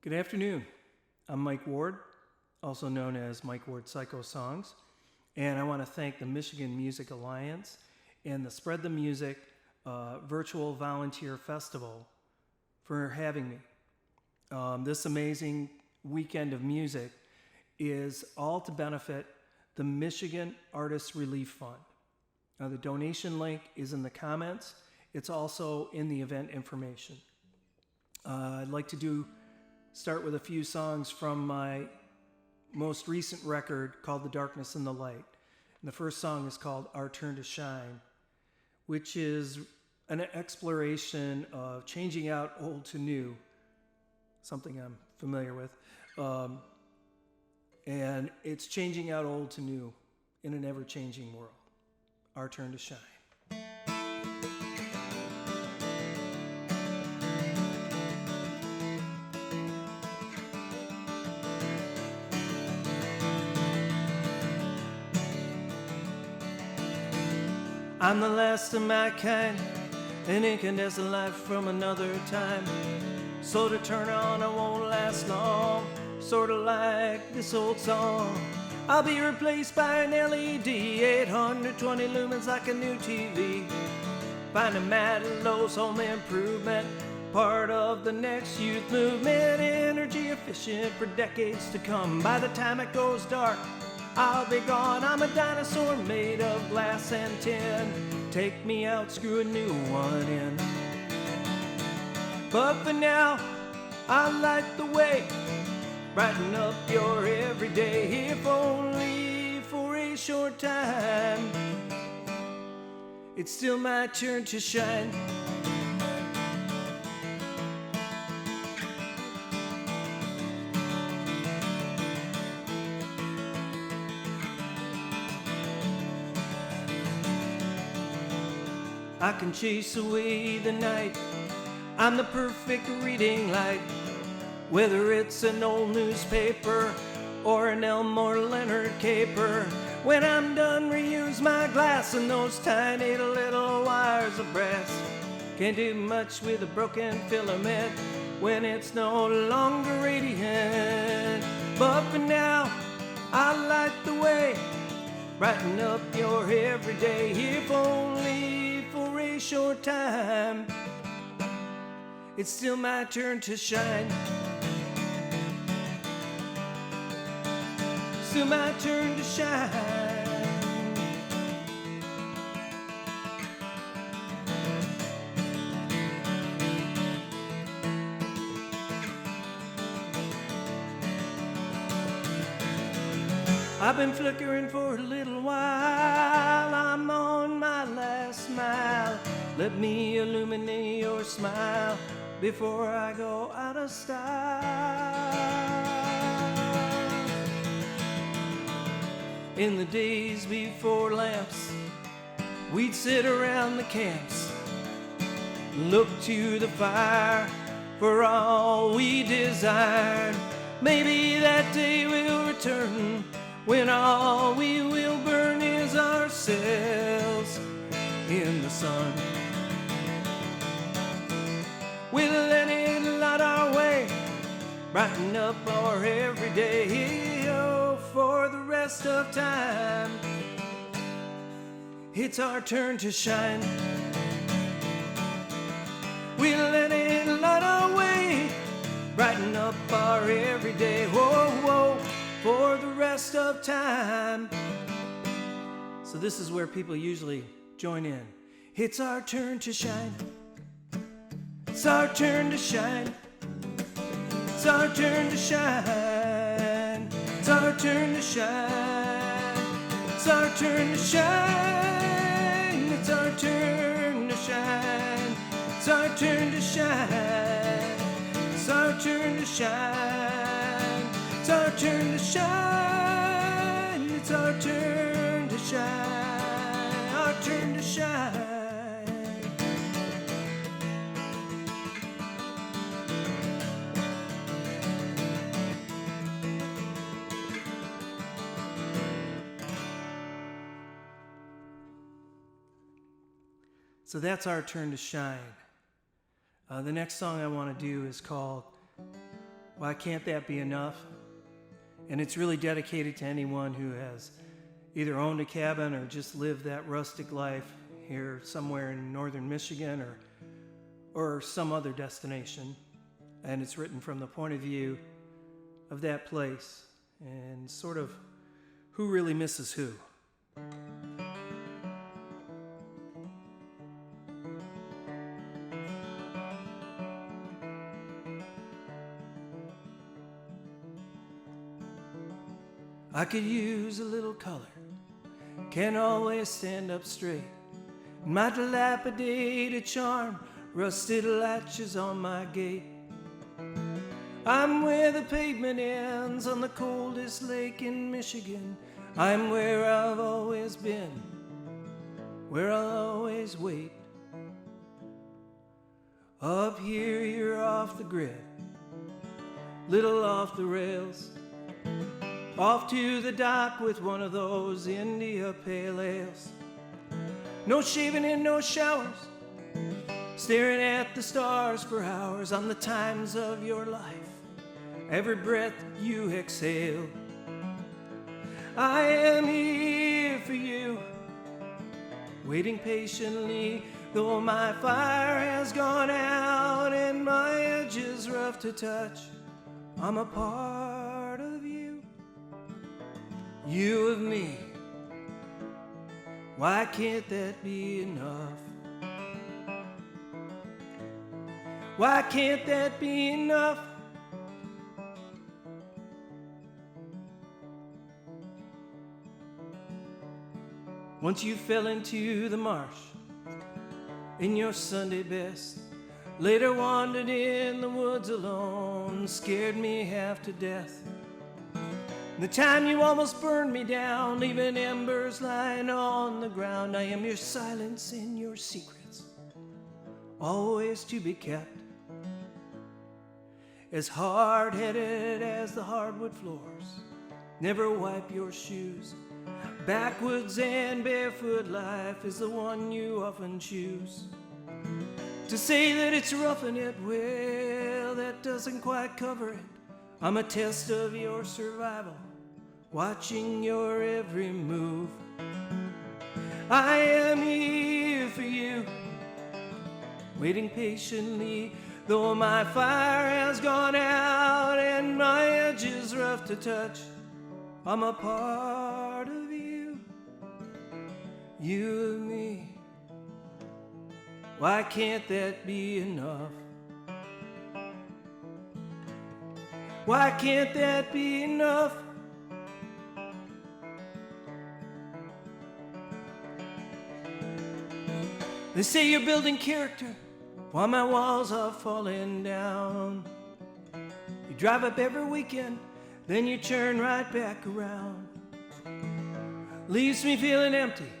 Good afternoon. I'm Mike Ward, also known as Mike Ward Psychosongs, and I want to thank the Michigan Music Alliance and the Spread the Music Virtual Volunteer Festival for having me. This amazing weekend of music is all to benefit the Michigan Artists Relief Fund. The donation link is in the comments. It's also in the event information. I'd like to start with a few songs from my most recent record called The Darkness and the Light. And the first song is called Our Turn to Shine, which is an exploration of changing out old to new, something I'm familiar with. And it's changing out old to new in an ever-changing world. Our Turn to Shine. I'm the last of my kind, an incandescent life from another time. Slow to turn on, I won't last long, sorta like this old song. I'll be replaced by an LED, 820 lumens like a new TV. Finding Matlow's home improvement, part of the next youth movement. Energy efficient for decades to come. By the time it goes dark, I'll be gone. I'm a dinosaur made of glass and tin. Take me out, screw a new one in. But for now, I light the way, brighten up your everyday, if only for a short time. It's still my turn to shine. I can chase away the night. I'm the perfect reading light. Whether it's an old newspaper or an Elmore Leonard caper. When I'm done, reuse my glass and those tiny little wires of brass. Can't do much with a broken filament when it's no longer radiant. But for now, I light the way, brighten up your everyday, if only for a short time. It's still my turn to shine. Still my turn to shine. I've been flickering for a little while. I'm on my last mile. Let me illuminate your smile before I go out of style. In the days before lamps, we'd sit around the camps, look to the fire for all we desired. Maybe that day will return when all we will burn is ourselves in the sun. We'll let it light our way, brighten up our everyday, oh, for the rest of time. It's our turn to shine. We'll let it light our way, brighten up our everyday, whoa, whoa, for the rest of time. So this is where people usually join in. It's our turn to shine. It's our turn to shine. It's our turn to shine. It's our turn to shine. It's our turn to shine. It's our turn to shine. It's our turn to shine. It's our turn to shine. It's our turn to shine. It's our turn to shine. Our turn to shine. So that's our turn to shine. The next song I want to do is called Why can't that be enough? And it's really dedicated to anyone who has either owned a cabin or just lived that rustic life here somewhere in northern Michigan or some other destination. And it's written from the point of view of that place and sort of who really misses who. I could use a little color, can't always stand up straight. My dilapidated charm, rusted latches on my gate. I'm where the pavement ends on the coldest lake in Michigan. I'm where I've always been, where I'll always wait. Up here you're off the grid, little off the rails. Off to the dock with one of those India pale ales. No shaving and no showers, staring at the stars for hours on the times of your life, every breath you exhale. I am here for you, waiting patiently, though my fire has gone out and my edge is rough to touch. I'm a part of you, you of me. Why can't that be enough? Why can't that be enough? Once you fell into the marsh in your Sunday best, later wandered in the woods alone, scared me half to death. The time you almost burned me down, leaving embers lying on the ground. I am your silence and your secrets, always to be kept. As hard-headed as the hardwood floors, never wipe your shoes. Backwoods and barefoot life is the one you often choose. To say that it's roughing it, well, that doesn't quite cover it. I'm a test of your survival, watching your every move. I am here for you, waiting patiently, though my fire has gone out and my edge is rough to touch. I'm a part of you, you and me. Why can't that be enough? Why can't that be enough? They say you're building character while my walls are falling down. You drive up every weekend, then you turn right back around. Leaves me feeling empty,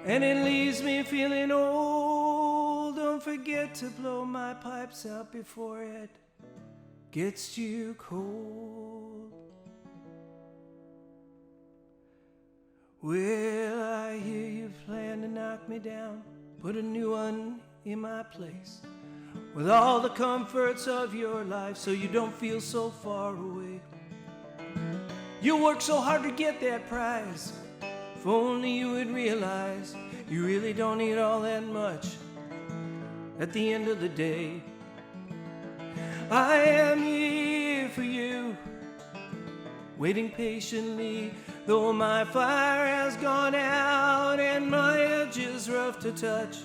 and it leaves me feeling old. Don't forget to blow my pipes out before it gets too cold. Well, I hear you plan to knock me down, put a new one in my place, with all the comforts of your life, so you don't feel so far away. You work so hard to get that prize. If only you would realize you really don't need all that much at the end of the day. I am here for you, waiting patiently, though my fire has gone out and my edge is rough to touch.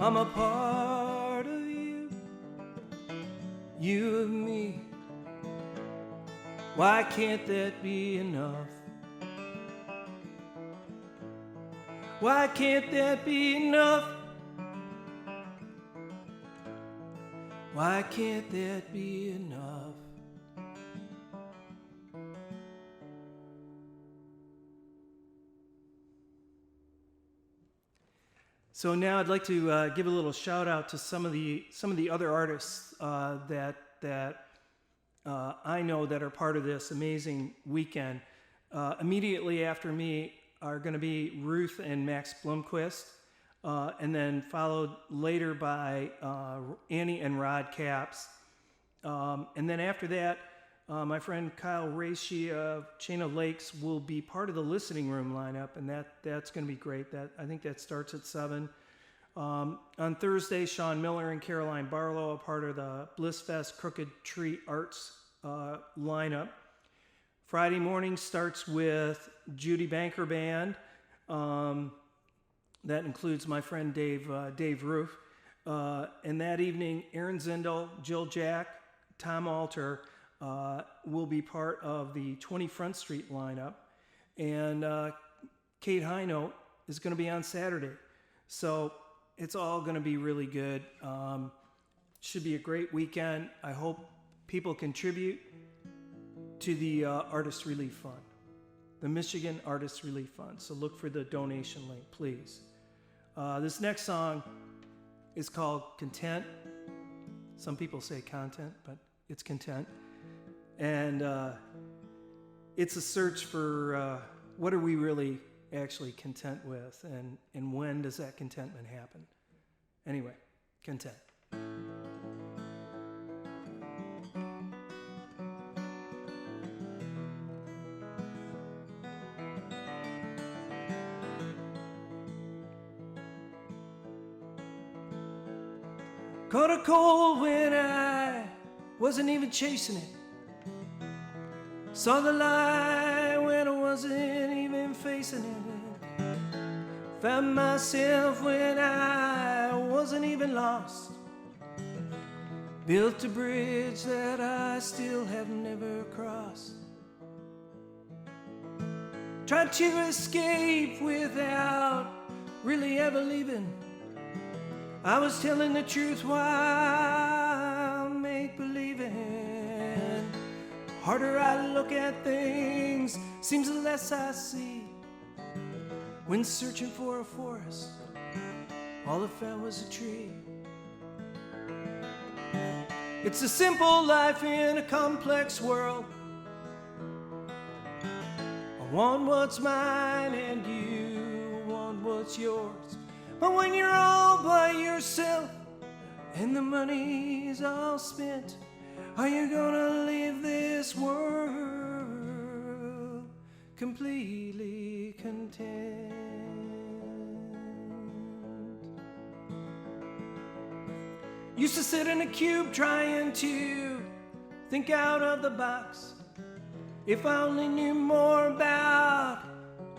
I'm a part of you, you and me. Why can't that be enough? Why can't that be enough? Why can't that be enough? So now I'd like to give a little shout out to some of the other artists that I know that are part of this amazing weekend. Immediately after me are going to be Ruth and Max Blomquist, and then followed later by Annie and Rod Capps. And then after that, My friend Kyle Reishi of Chain of Lakes will be part of the listening room lineup, and that's going to be great. I think that starts at 7. On Thursday, Sean Miller and Caroline Barlow are part of the Bliss Fest Crooked Tree Arts lineup. Friday morning starts with Judy Banker Band. That includes my friend Dave Roof. And that evening, Aaron Zindel, Jill Jack, Tom Alter will be part of the 20 Front Street lineup. And Kate Highnote is going to be on Saturday. So it's all going to be really good. Should be a great weekend. I hope people contribute to the Artist Relief Fund, the Michigan Artist Relief Fund. So look for the donation link, please. This next song is called Content. Some people say content, but it's content. And it's a search for what are we really actually content with, and when does that contentment happen? Anyway, content. Caught a cold when I wasn't even chasing it. Saw the light when I wasn't even facing it. Found myself when I wasn't even lost. Built a bridge that I still have never crossed. Tried to escape without really ever leaving. I was telling the truth while make-believing. Harder I look at things, seems the less I see. When searching for a forest, all I found was a tree. It's a simple life in a complex world. I want what's mine and you want what's yours. But when you're all by yourself and the money's all spent, are you gonna leave this world completely content? Used to sit in a cube trying to think out of the box. If I only knew more about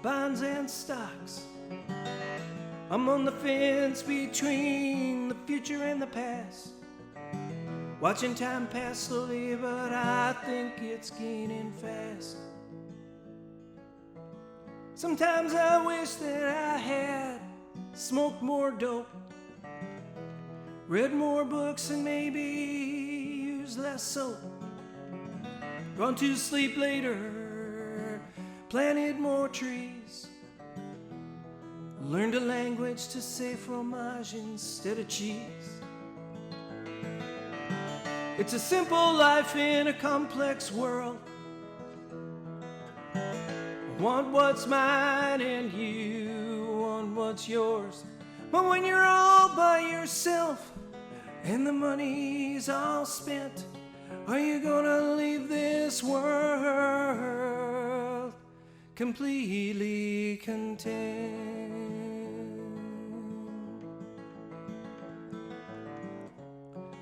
bonds and stocks. I'm on the fence between the future and the past. Watching time pass slowly, but I think it's gaining fast. Sometimes I wish that I had smoked more dope, read more books, and maybe used less soap. Gone to sleep later, planted more trees. Learned a language to say fromage instead of cheese. It's a simple life in a complex world. I want what's mine and you want what's yours. But when you're all by yourself and the money's all spent, are you gonna leave this world completely content?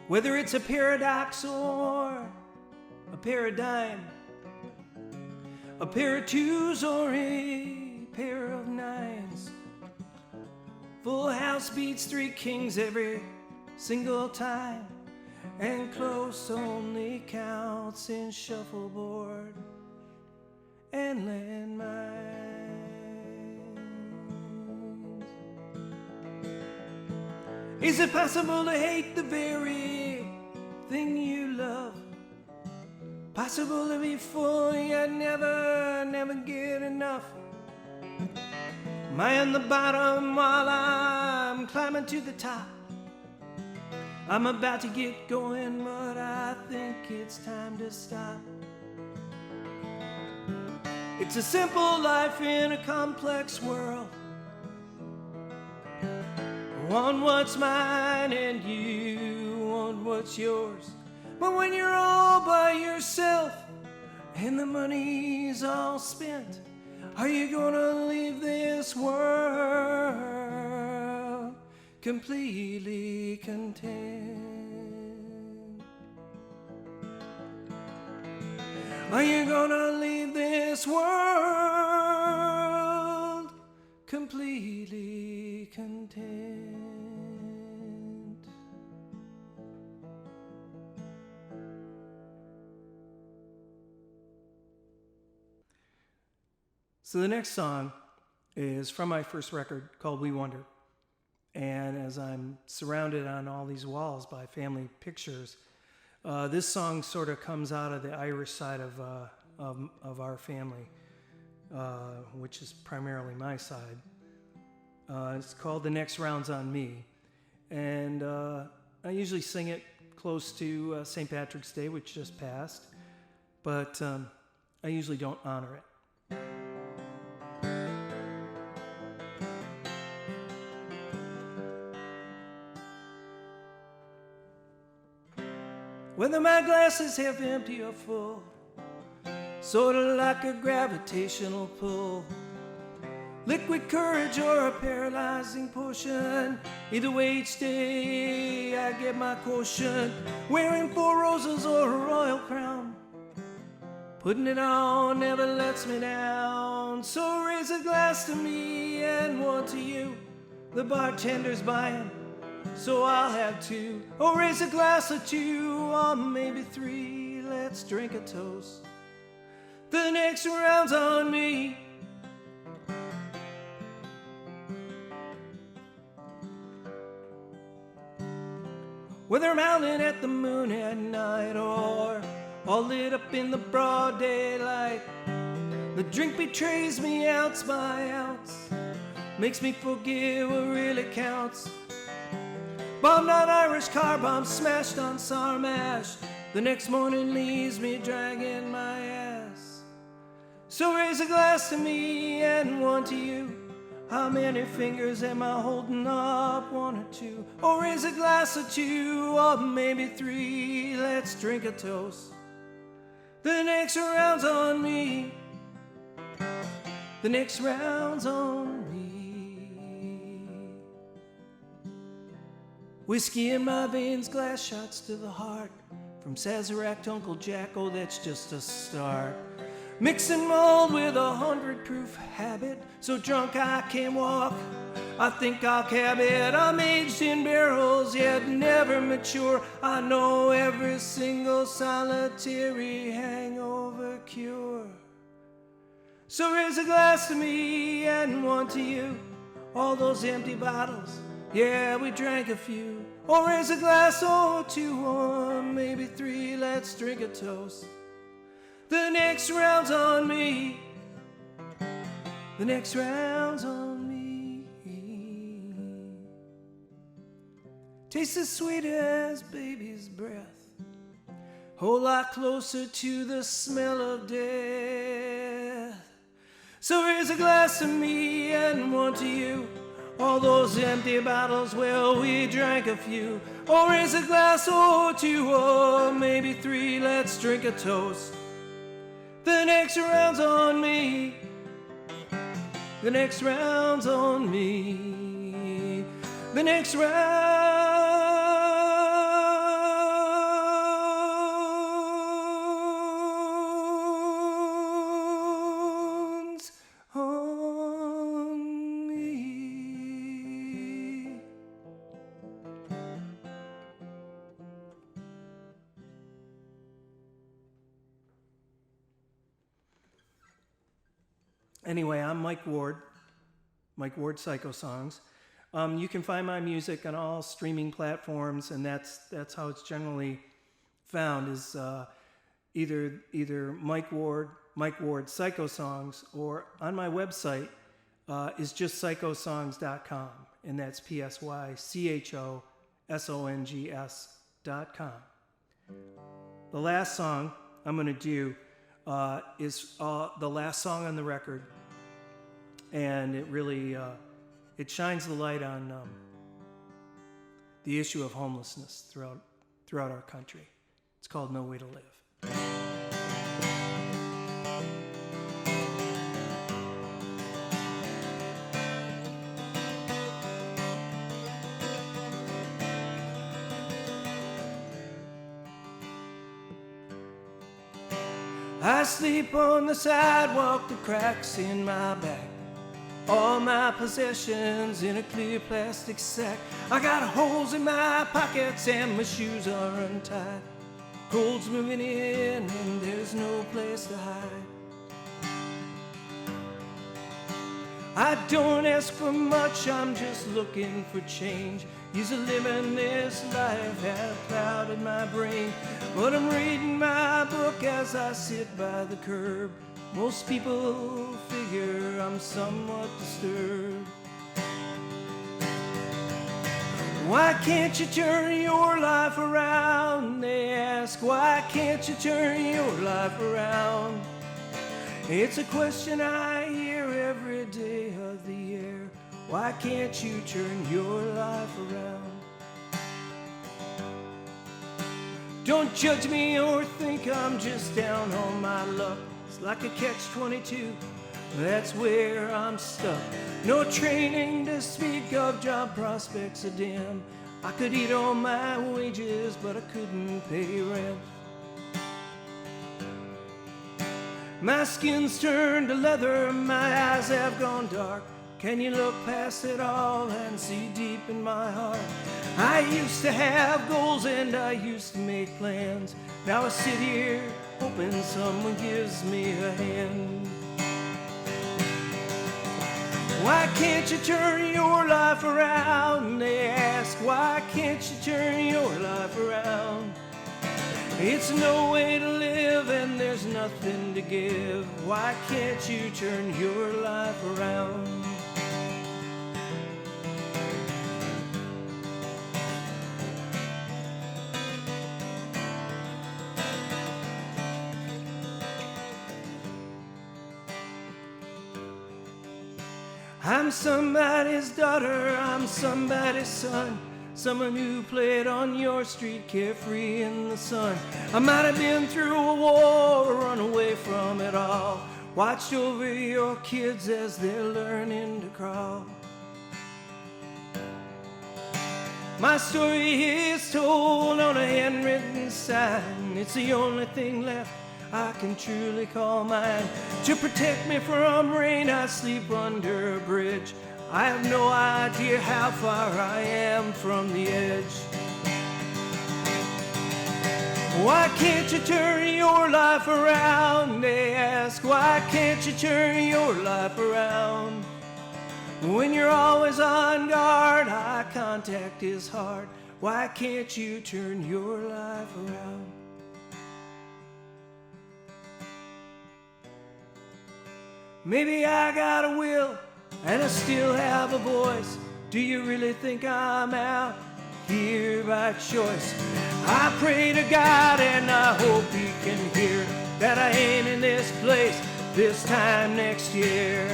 Whether it's a paradox or a paradigm, a pair of twos or a pair of nines, full house beats three kings every single time, and close only counts in shuffleboard and landmines. Is it possible to hate the very thing you love? Possible to be full yet never get enough? Am I on the bottom while I'm climbing to the top? I'm about to get going, but I think it's time to stop. It's a simple life in a complex world. I want what's mine and you want what's yours. But when you're all by yourself and the money's all spent, are you gonna leave this world completely content? Are you gonna leave this world completely content? So the next song is from my first record called We Wonder. And as I'm surrounded on all these walls by family pictures, this song sort of comes out of the Irish side of our family, which is primarily my side. It's called The Next Round's on Me. And I usually sing it close to St. Patrick's Day, which just passed, but I usually don't honor it. Whether my glass is half empty or full, sort of like a gravitational pull, liquid courage or a paralyzing potion, either way each day I get my quotient, wearing 4 roses or a royal crown, putting it on never lets me down. So raise a glass to me and one to you, the bartender's buying, so I'll have 2. Or raise a glass or 2, or maybe 3. Let's drink a toast. The next round's on me. Whether I'm howling at the moon at night or all lit up in the broad daylight, the drink betrays me ounce by ounce, makes me forget what really counts. Bombed on Irish car bombs, smashed on Sarmash, the next morning leaves me dragging my ass. So raise a glass to me and one to you. How many fingers am I holding up? 1 or 2. Or raise a glass or 2, or maybe 3. Let's drink a toast. The next round's on me. The next round's on me. Whiskey in my veins, glass shots to the heart. From Sazerac to Uncle Jack, oh that's just a start. Mix and mold with 100 proof habit, so drunk I can't walk, I think I'll cab it. I'm aged in barrels, yet never mature. I know every single solitary hangover cure. So raise a glass to me and one to you. All those empty bottles, yeah, we drank a few. Or raise a glass or 2, or maybe 3. Let's drink a toast. The next round's on me. The next round's on me. Tastes as sweet as baby's breath, whole lot closer to the smell of death. So raise a glass to me and one to you. All those empty bottles, well, we drank a few. Or raise a glass or 2, or maybe 3. Let's drink a toast. The next round's on me. The next round's on me. The next round's on me. Anyway, I'm Mike Ward Psychosongs. You can find my music on all streaming platforms, and that's how it's generally found, is either Mike Ward Psychosongs, or on my website is just psychosongs.com, and that's PSYCHOSONGS.com. The last song I'm going to do is the last song on the record, and it really it shines the light on the issue of homelessness throughout our country. It's called No Way to Live. I sleep on the sidewalk, the cracks in my back. All my possessions in a clear plastic sack. I got holes in my pockets and my shoes are untied. Cold's moving in and there's no place to hide. I don't ask for much, I'm just looking for change. Used to living this life had clouded my brain, but I'm reading my book as I sit by the curb. Most people figure I'm somewhat disturbed. Why can't you turn your life around? They ask, why can't you turn your life around? It's a question I hear every day of the year. Why can't you turn your life around? Don't judge me or think I'm just down on my luck. It's like a catch-22, that's where I'm stuck. No training to speak of, job prospects are dim. I could eat on my wages, but I couldn't pay rent. My skin's turned to leather, my eyes have gone dark. Can you look past it all and see deep in my heart? I used to have goals and I used to make plans. Now I sit here hoping someone gives me a hand. Why can't you turn your life around? They ask, why can't you turn your life around? It's no way to live and there's nothing to give. Why can't you turn your life around? I'm somebody's daughter, I'm somebody's son. Someone who played on your street carefree in the sun. I might have been through a war, run away from it all. Watched over your kids as they're learning to crawl. My story is told on a handwritten sign. It's the only thing left I can truly call mine. To protect me from rain, I sleep under a bridge. I have no idea how far I am from the edge. Why can't you turn your life around? They ask, why can't you turn your life around? When you're always on guard, eye contact is hard. Why can't you turn your life around? Maybe I got a will and I still have a voice. Do you really think I'm out here by choice? I pray to God and I hope He can hear that I ain't in this place this time next year.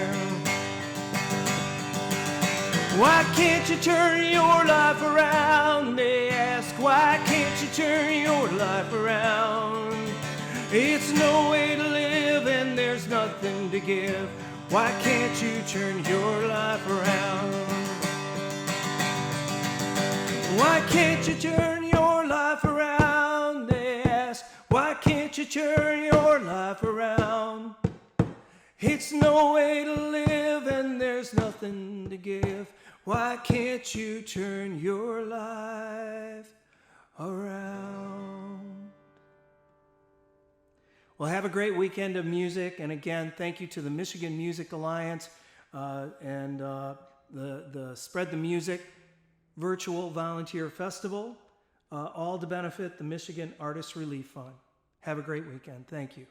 Why can't you turn your life around? They ask, why can't you turn your life around? It's no way to live and there's nothing to give. Why can't you turn your life around? Why can't you turn your life around? They ask, why can't you turn your life around? It's no way to live and there's nothing to give. Why can't you turn your life around? Well, have a great weekend of music. And again, thank you to the Michigan Music Alliance and the Spread the Music Virtual Volunteer Festival, all to benefit the Michigan Artists Relief Fund. Have a great weekend. Thank you.